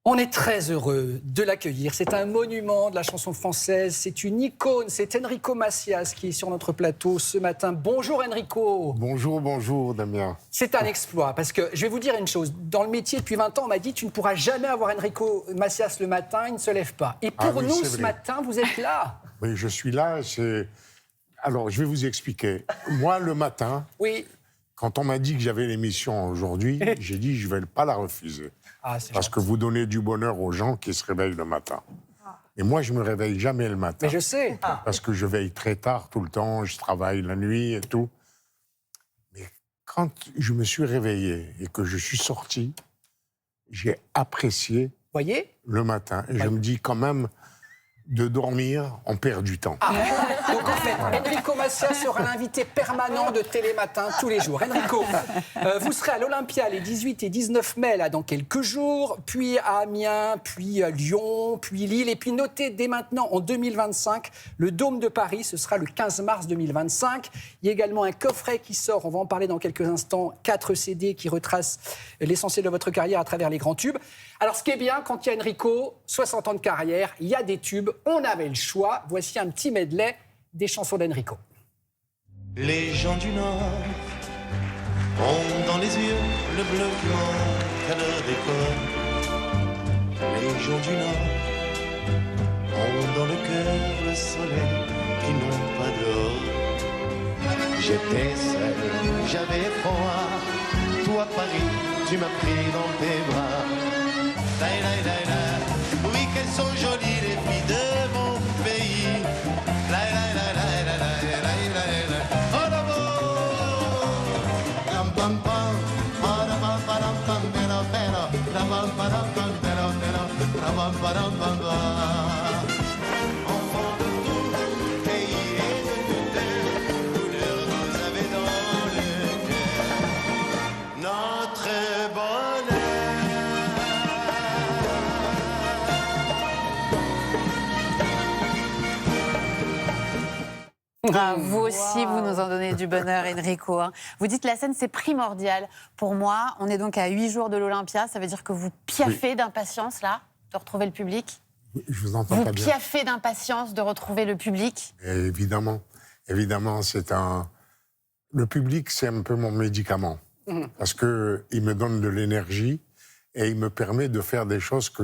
On est très heureux de l'accueillir. C'est un monument de la chanson française. C'est une icône. C'est Enrico Macias qui est sur notre plateau ce matin. Bonjour Enrico. Bonjour Damien. C'est un exploit parce que je vais vous dire une chose. Dans le métier depuis 20 ans, on m'a dit tu ne pourras jamais avoir Enrico Macias le matin, il ne se lève pas. Et pour nous ce matin, vous êtes là. Oui, je suis là. Alors, je vais vous expliquer. Moi, le matin, oui. Quand on m'a dit que j'avais l'émission aujourd'hui, j'ai dit je ne vais pas la refuser. Parce que vous donnez du bonheur aux gens qui se réveillent le matin. Et moi, je ne me réveille jamais le matin. Mais je sais. Parce que je veille très tard tout le temps, je travaille la nuit et tout. Mais quand je me suis réveillé et que je suis sorti, j'ai apprécié le matin. Et je me dis quand même, de dormir, on perd du temps. Donc en fait, Enrico Macias sera l'invité permanent de Télématin tous les jours. Enrico, vous serez à l'Olympia les 18 et 19 mai, là, dans quelques jours, puis à Amiens, puis à Lyon, puis Lille, et puis notez dès maintenant, en 2025, le Dôme de Paris, ce sera le 15 mars 2025. Il y a également un coffret qui sort, on va en parler dans quelques instants, 4 CD qui retracent l'essentiel de votre carrière à travers les grands tubes. Alors ce qui est bien, quand il y a Enrico, 60 ans de carrière, il y a des tubes, on avait le choix. Voici un petit medley des chansons d'Enrico. Les gens du Nord ont dans les yeux le bleu qui manque à leur décor. Les gens du Nord ont dans le cœur le soleil qui n'ont pas dehors. J'étais seul, j'avais froid. Toi Paris, tu m'as pris dans tes bras. Oui, qu'elles sont jolies les filles de mon pays. Oh enfant de tout pays et de toute couleur, vous avez dans le cœur notre bonheur. Ah, vous aussi, vous nous en donnez du bonheur, Enrico. Vous dites la scène, c'est primordial. Pour moi, on est donc à 8 jours de l'Olympia. Ça veut dire que vous piaffez d'impatience, là, de retrouver le public. Je vous entends pas bien. Vous piaffez d'impatience de retrouver le public. Et évidemment, le public, c'est un peu mon médicament. Parce qu'il me donne de l'énergie et il me permet de faire des choses que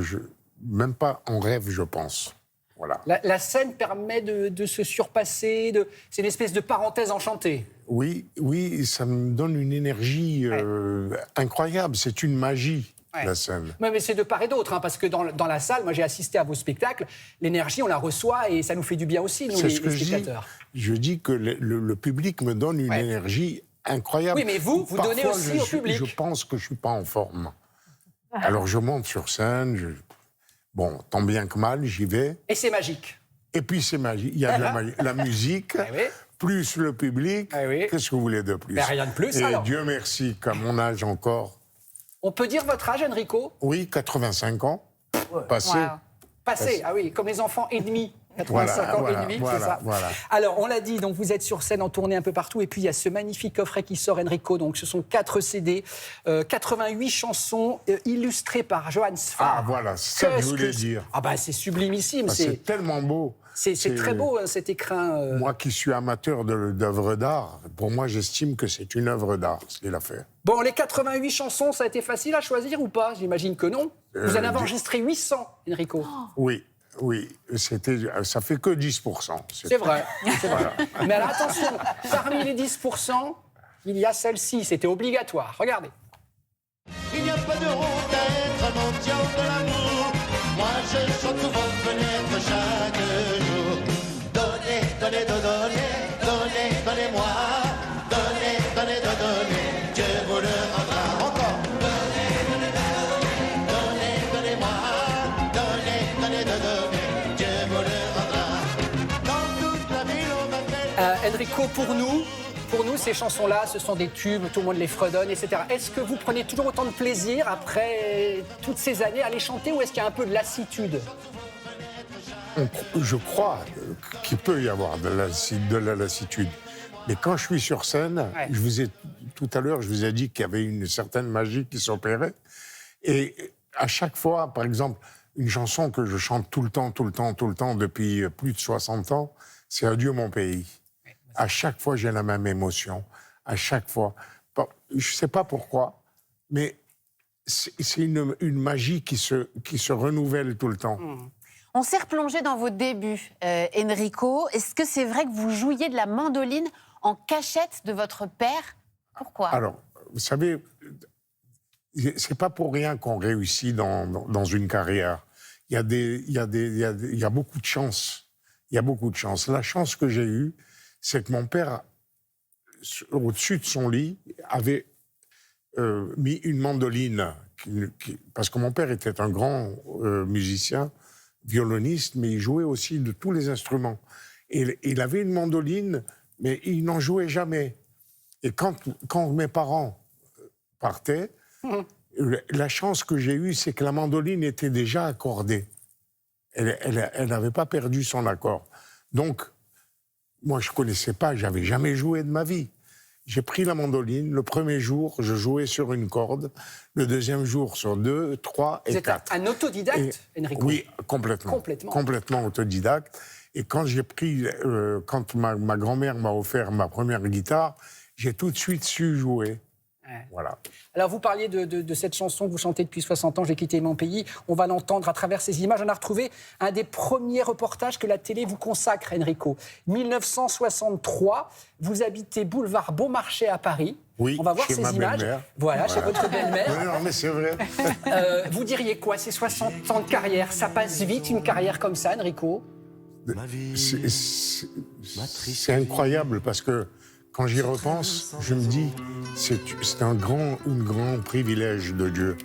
même pas en rêve, je pense. Voilà. La scène permet de se surpasser, c'est une espèce de parenthèse enchantée. Oui, ça me donne une énergie incroyable, c'est une magie, la scène. Mais c'est de part et d'autre, parce que dans la salle, moi j'ai assisté à vos spectacles, l'énergie on la reçoit et ça nous fait du bien aussi, nous les spectateurs. Je dis que le public me donne une énergie incroyable. Oui, mais vous donnez aussi au public. Je pense que je ne suis pas en forme. Alors je monte sur scène, bon, tant bien que mal, j'y vais. Et c'est magique. Et puis c'est magique. Il y a de la musique, plus le public. Qu'est-ce que vous voulez de plus? Ben, rien de plus, et alors. Dieu merci qu'à mon âge encore. On peut dire votre âge, Enrico? Oui, 85 ans. Passé. Wow. Passé, ah oui, comme les enfants et demi. 85 ans et demi, c'est ça. Voilà. Alors, on l'a dit, donc vous êtes sur scène en tournée un peu partout, et puis il y a ce magnifique coffret qui sort, Enrico. Donc, ce sont 4 CD, 88 chansons illustrées par Johann Sfar. Ah, voilà, c'est ça que je voulais dire. Ah, bah, c'est sublimissime. C'est tellement beau. C'est très beau, cet écrin. Moi qui suis amateur d'œuvres d'art, pour moi, j'estime que c'est une œuvre d'art, ce qu'il a fait. Bon, les 88 chansons, ça a été facile à choisir ou pas? J'imagine que non. Vous en avez enregistré 800, Enrico. Oui, ça fait que 10%. C'est vrai. Mais alors attention, parmi les 10%, il y a celle-ci, c'était obligatoire. Regardez. Il n'y a pas de honte à être un mendiant de l'amour. Moi je chante sous vos fenêtres chaque jour. Donnez, donnez, donnez, donnez-moi. Donnez, donnez, donnez, Dieu vous le rendra. Encore. Donnez, donnez, donnez, donnez-moi. Donnez, donnez, donnez, Dieu vous le rendra. Dans toute la ville on m'appelle. Enrico, pour nous, ces chansons-là, ce sont des tubes, tout le monde les fredonne, etc. Est-ce que vous prenez toujours autant de plaisir après toutes ces années à les chanter ou est-ce qu'il y a un peu de lassitude? Je crois qu'il peut y avoir de la lassitude. Mais quand je suis sur scène, tout à l'heure, je vous ai dit qu'il y avait une certaine magie qui s'opérait. Et à chaque fois, par exemple, une chanson que je chante tout le temps, depuis plus de 60 ans, c'est Adieu mon pays. À chaque fois, j'ai la même émotion. À chaque fois. Bon, je ne sais pas pourquoi, mais c'est une magie qui se renouvelle tout le temps. On s'est replongé dans vos débuts, Enrico. Est-ce que c'est vrai que vous jouiez de la mandoline en cachette de votre père? Pourquoi? Alors, vous savez, c'est pas pour rien qu'on réussit dans une carrière. Il y a beaucoup de chance. Il y a beaucoup de chance. La chance que j'ai eue, c'est que mon père, au-dessus de son lit, avait mis une mandoline. Parce que mon père était un grand musicien, violoniste, mais il jouait aussi de tous les instruments. Et il avait une mandoline, mais il n'en jouait jamais. Et quand mes parents partaient, la chance que j'ai eue, c'est que la mandoline était déjà accordée. Elle n'avait pas perdu son accord. Donc, moi, je ne connaissais pas, j'avais jamais joué de ma vie. J'ai pris la mandoline. Le premier jour, je jouais sur une corde. Le deuxième jour, sur 2, 3 et 4. Vous êtes un autodidacte, Enrico? Oui, complètement. Complètement autodidacte. Et quand j'ai pris, quand ma grand-mère m'a offert ma première guitare, j'ai tout de suite su jouer. Ouais. Voilà. Alors, vous parliez de cette chanson que vous chantez depuis 60 ans, J'ai quitté mon pays. On va l'entendre à travers ces images. On a retrouvé un des premiers reportages que la télé vous consacre, Enrico. 1963, vous habitez boulevard Beaumarchais à Paris. Oui, on va voir chez ces ma images. belle-mère. Voilà, chez votre belle-mère. Oui, non, mais c'est vrai. Vous diriez quoi, ces 60 ans de carrière? Ça passe vite, une carrière comme ça, Enrico? C'est incroyable parce que quand j'y repense, je me dis, c'est un grand privilège de Dieu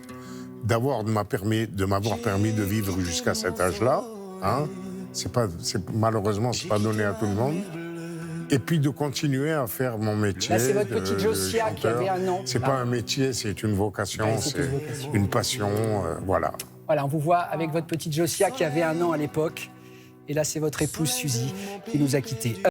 de m'avoir permis de vivre jusqu'à cet âge-là. Hein. Malheureusement, c'est pas donné à tout le monde. Et puis de continuer à faire mon métier. Là, c'est votre petite Josia qui avait un an. C'est pas un métier, c'est une vocation, Ouais, c'est une passion, voilà. Voilà, on vous voit avec votre petite Josia qui avait 1 an à l'époque. Et là, c'est votre épouse Suzy qui nous a quittés.